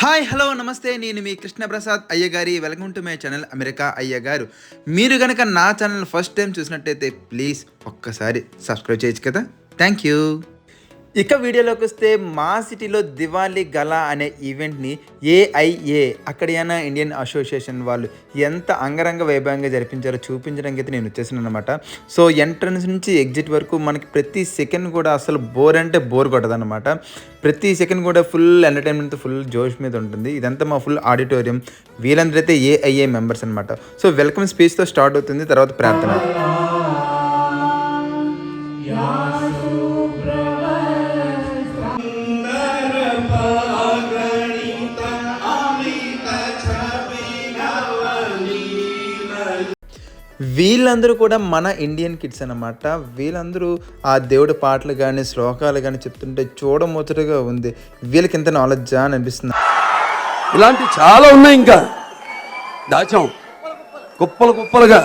Hi hello నమస్తే నేను మీ కృష్ణప్రసాద్ అయ్యగారి welcome to my channel America అయ్యగారు. మీరు కనుక నా ఛానల్ ఫస్ట్ టైం చూసినట్టయితే ప్లీజ్ ఒక్కసారి సబ్స్క్రైబ్ చేయొచ్చు కదా. Thank you. ఇక వీడియోలోకి వస్తే మా సిటీలో దివాళీ గలా అనే ఈవెంట్ని ఏఐఏ అక్కడియానా ఇండియన్ అసోసియేషన్ వాళ్ళు ఎంత అంగరంగ వైభవంగా జరిపించారో చూపించడానికి అయితే నేను వచ్చేసాను అనమాట. సో ఎంట్రన్స్ నుంచి ఎగ్జిట్ వరకు మనకి ప్రతి సెకండ్ కూడా అసలు బోర్ అంటే బోర్ కొట్టదనమాట. ప్రతి సెకండ్ కూడా ఫుల్ ఎంటర్టైన్మెంట్ ఫుల్ జోష్ మీద ఉంటుంది. ఇదంతా మా ఫుల్ ఆడిటోరియం. వీళ్ళందరూ అయితే ఏఐఏ మెంబర్స్ అనమాట. సో వెల్కమ్ స్పీచ్తో స్టార్ట్ అవుతుంది, తర్వాత ప్రార్థన. వీళ్ళందరూ కూడా మన ఇండియన్ కిడ్స్ అన్నమాట. వీళ్ళందరూ ఆ దేవుడి పాటలు కానీ శ్లోకాలు కానీ చెప్తుంటే చూడముచ్చటగా ఉంది. వీళ్ళకి ఎంత నాలెడ్జా అని అనిపిస్తుంది. ఇలాంటి చాలా ఉన్నాయి, ఇంకా దాచాం కుప్పలు కుప్పలుగా.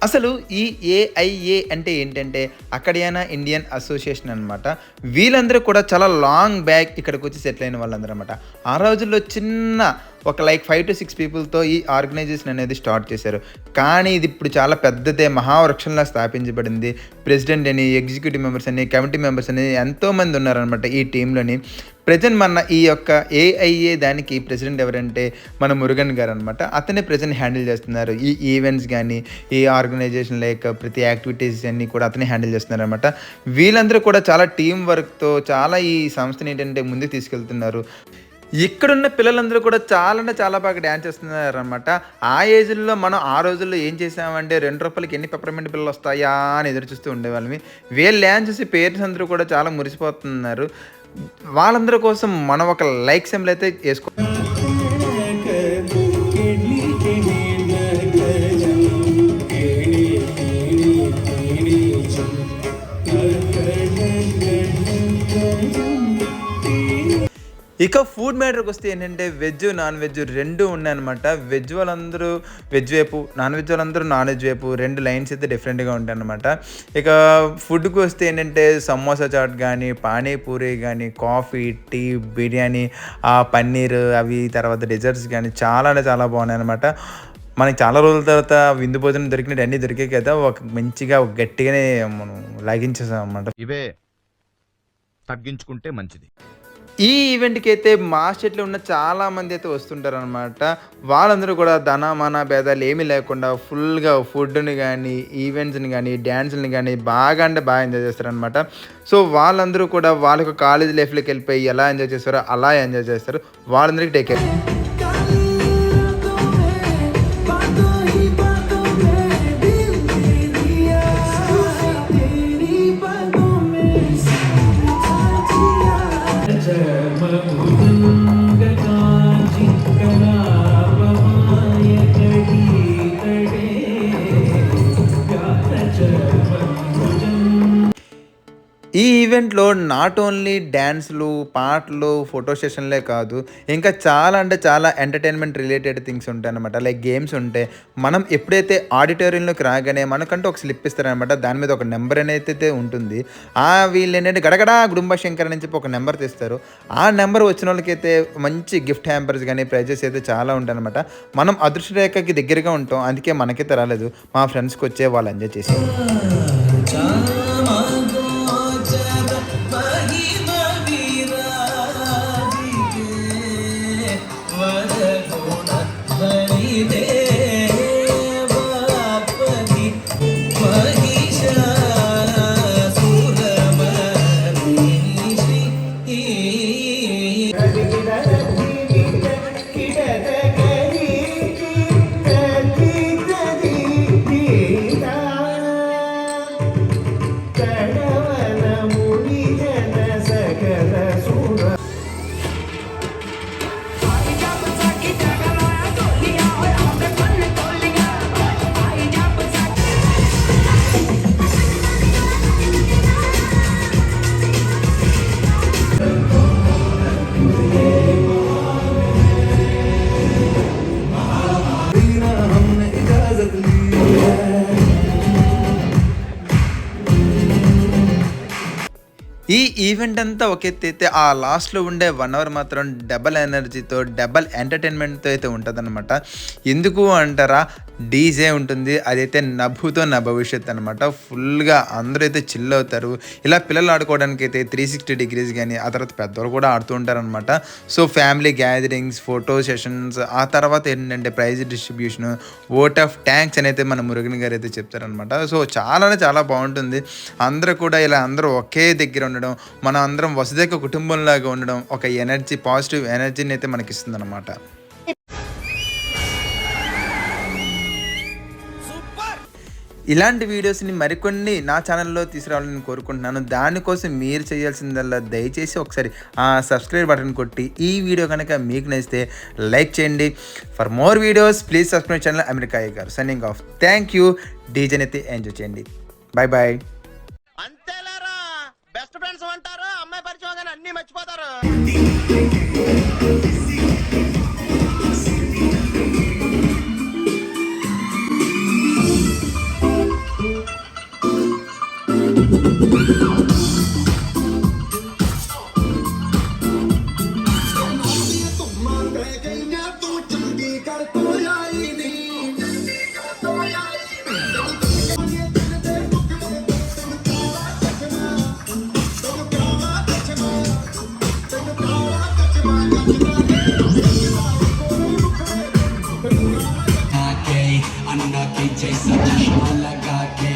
అసలు ఈ ఏఐఏ అంటే ఏంటంటే అక్కడియానా ఇండియన్ అసోసియేషన్ అనమాట. వీళ్ళందరూ కూడా చాలా లాంగ్ బ్యాక్ ఇక్కడికి వచ్చి సెటిల్ అయిన వాళ్ళందరూ అనమాట. ఆ రోజుల్లో చిన్న ఒక 5 to 6 పీపుల్తో ఈ ఆర్గనైజేషన్ అనేది స్టార్ట్ చేశారు. కానీ ఇది ఇప్పుడు చాలా పెద్దదే, మహావృక్షంలా స్థాపించబడింది. ప్రెసిడెంట్ అని, ఎగ్జిక్యూటివ్ మెంబర్స్ అని, కమిటీ మెంబర్స్ అని ఎంతోమంది ఉన్నారనమాట ఈ టీంలోని. ప్రజెంట్ మన ఈ యొక్క ఏఐఏ దానికి ప్రెసిడెంట్ ఎవరంటే మన మురుగన్ గారు అనమాట. అతనే ప్రజెంట్ హ్యాండిల్ చేస్తున్నారు. ఈ ఈవెంట్స్ కానీ ఈ ఆర్గనైజేషన్ ప్రతి యాక్టివిటీస్ అన్నీ కూడా అతనే హ్యాండిల్ చేస్తున్నారు అనమాట. వీళ్ళందరూ కూడా చాలా టీం వర్క్తో చాలా ఈ సంస్థని ఏంటంటే ముందుకు తీసుకెళ్తున్నారు. ఇక్కడున్న పిల్లలందరూ కూడా చాలా అంటే చాలా బాగా డ్యాన్స్ చేస్తున్నారు అనమాట. ఆ ఏజ్లో మనం ఆ రోజుల్లో ఏం చేసామంటే ₹2 ఎన్ని పెప్పర్మెంట్ పిల్లలు వస్తాయా అని ఎదురు చూస్తూ ఉండేవాళ్ళమి. వీళ్ళు డ్యాన్స్ చూసి పేరెంట్స్ అందరూ కూడా చాలా మురిసిపోతున్నారు. వాళ్ళందరి కోసం మనం ఒక లైక్ సింబల్ అయితే వేసుకో. ఇక ఫుడ్ మ్యాటర్కి వస్తే ఏంటంటే వెజ్ నాన్ వెజ్ రెండు ఉన్నాయన్నమాట. వెజ్ వాళ్ళందరూ వెజ్ వైపు, నాన్ వెజ్ వాళ్ళందరూ నాన్ వెజ్ వైపు, రెండు లైన్స్ అయితే డిఫరెంట్గా ఉంటాయి అన్నమాట. ఇక ఫుడ్కి వస్తే ఏంటంటే సమోసా చాట్ కానీ, పానీపూరి కానీ, కాఫీ, టీ, బిర్యానీ, పన్నీర్ అవి, తర్వాత డెజర్ట్స్ కానీ చాలా అంటే చాలా బాగున్నాయి అనమాట. మనకి చాలా రోజుల తర్వాత విందు భోజనం దొరికినట్టు అన్నీ దొరికాయి కదా, మంచిగా గట్టిగానే మనం లాగించేసాం అన్నమాట. ఇవే తగ్గించుకుంటే మంచిది. ఈ ఈవెంట్కి అయితే మా స్టేట్లో ఉన్న చాలామంది అయితే వస్తుంటారు అనమాట. వాళ్ళందరూ కూడా ధనమాన భేదాలు ఏమీ లేకుండా ఫుల్గా ఫుడ్ని కానీ, ఈవెంట్స్ని కానీ, డ్యాన్స్ని కానీ బాగా అంటే బాగా ఎంజాయ్ చేస్తారనమాట. సో వాళ్ళందరూ కూడా వాళ్ళకు కాలేజ్ లైఫ్లోకి వెళ్ళిపోయి ఎలా ఎంజాయ్ చేస్తారో అలా ఎంజాయ్ చేస్తారు. వాళ్ళందరికీ టేక్ కేర్. ఈ ఈవెంట్లో నాట్ ఓన్లీ డ్యాన్స్లు, పాటలు, ఫోటో సెషన్లే కాదు, ఇంకా చాలా అంటే చాలా ఎంటర్టైన్మెంట్ రిలేటెడ్ థింగ్స్ ఉంటాయి అనమాట. లైక్ గేమ్స్ ఉంటాయి. మనం ఎప్పుడైతే ఆడిటోరియంలోకి రాగానే మనకంటూ ఒక స్లిప్ ఇస్తారనమాట. దాని మీద ఒక నెంబర్ అనేది ఉంటుంది. వీళ్ళు ఏంటంటే గడగడా గుడుంబ శంకర్ అని చెప్పి ఒక నెంబర్ తీస్తారు. ఆ నెంబర్ వచ్చిన వాళ్ళకైతే మంచి గిఫ్ట్ హ్యాంపర్స్ కానీ ప్రైజెస్ అయితే చాలా ఉంటాయి అనమాట. మనం అదృష్టరేఖకి దగ్గరగా ఉంటాం, అందుకే మనకైతే రాలేదు. మా ఫ్రెండ్స్కి వచ్చే వాళ్ళు ఎంజాయ్ చేసేవారు. ఈ ఈవెంట్ అంతా ఒక ఎత్తు అయితే ఆ లాస్ట్లో ఉండే 1 అవర్ మాత్రం డబల్ ఎనర్జీతో డబల్ ఎంటర్టైన్మెంట్తో అయితే ఉంటుందన్నమాట. ఎందుకు అంటారా, డీజే ఉంటుంది, అదైతే నభూతో నా భవిష్యత్ అనమాట. ఫుల్గా అందరూ అయితే చిల్ అవుతారు. ఇలా పిల్లలు ఆడుకోవడానికి అయితే 360 డిగ్రీస్ కానీ, ఆ తర్వాత పెద్దవాళ్ళు కూడా ఆడుతూ ఉంటారనమాట. So family gatherings, photo sessions, ఆ తర్వాత ఏంటంటే prize distribution, vote of thanks అని అయితే మన మురుగన్ గారు అయితే చెప్తారనమాట. సో చాలా బాగుంటుంది. అందరూ కూడా ఇలా అందరూ ఒకే దగ్గర ఉండడం, మనం అందరం వసుదైక కుటుంబంలాగా ఉండడం ఒక ఎనర్జీ, పాజిటివ్ ఎనర్జీని అయితే మనకి ఇస్తుంది అనమాట. ఇలాంటి వీడియోస్ని మరికొన్ని నా ఛానల్లో తీసుకురావాలని కోరుకుంటున్నాను. దానికోసం మీరు చేయాల్సిందల్లా దయచేసి ఒకసారి ఆ సబ్స్క్రైబ్ బటన్ కొట్టి, ఈ వీడియో కనుక మీకు నచ్చితే లైక్ చేయండి. For more videos please subscribe channel America గారు. Signing off. Thank you. డీజేని అయితే ఎంజాయ్ చేయండి. బాయ్. అంతేలేరా, బెస్ట్ ఫ్రెండ్స్ అంటారు, అమ్మాయి పరిచయం కానీ అన్ని మర్చిపోతారు. अन्ना की जैसा चश्मा लगा के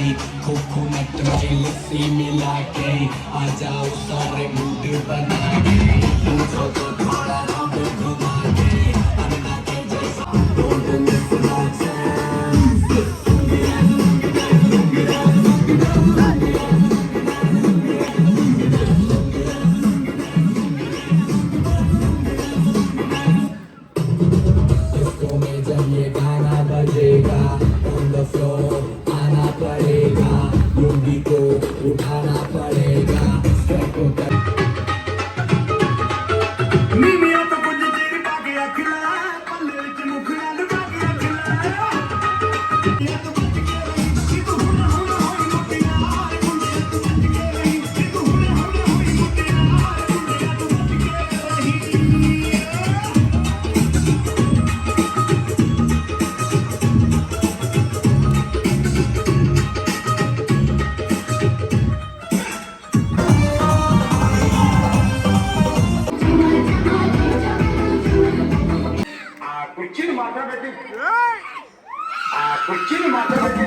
कोकोनट में लस्सी मिला के आ जाओ सारे मूड बना के पूछो तो थोड़ा राउंड घुमा के अन्ना के जैसा इसको में जब ये गाना बजेगा on the floor आना पड़ेगा, लुंगी को उठाना पड़ेगा, स्टेप को नीमिया तो कुछ देर बाकी अखिला पल्ले विच मुखड़ा लुका के अखिला ये तो बच के रही तू हुना होई मुटिया मुंडे तू बच के रही तू हुना होई मुटिया मुंडे तू बच के रही. కుర్చీని మాట్లాడబెట్టి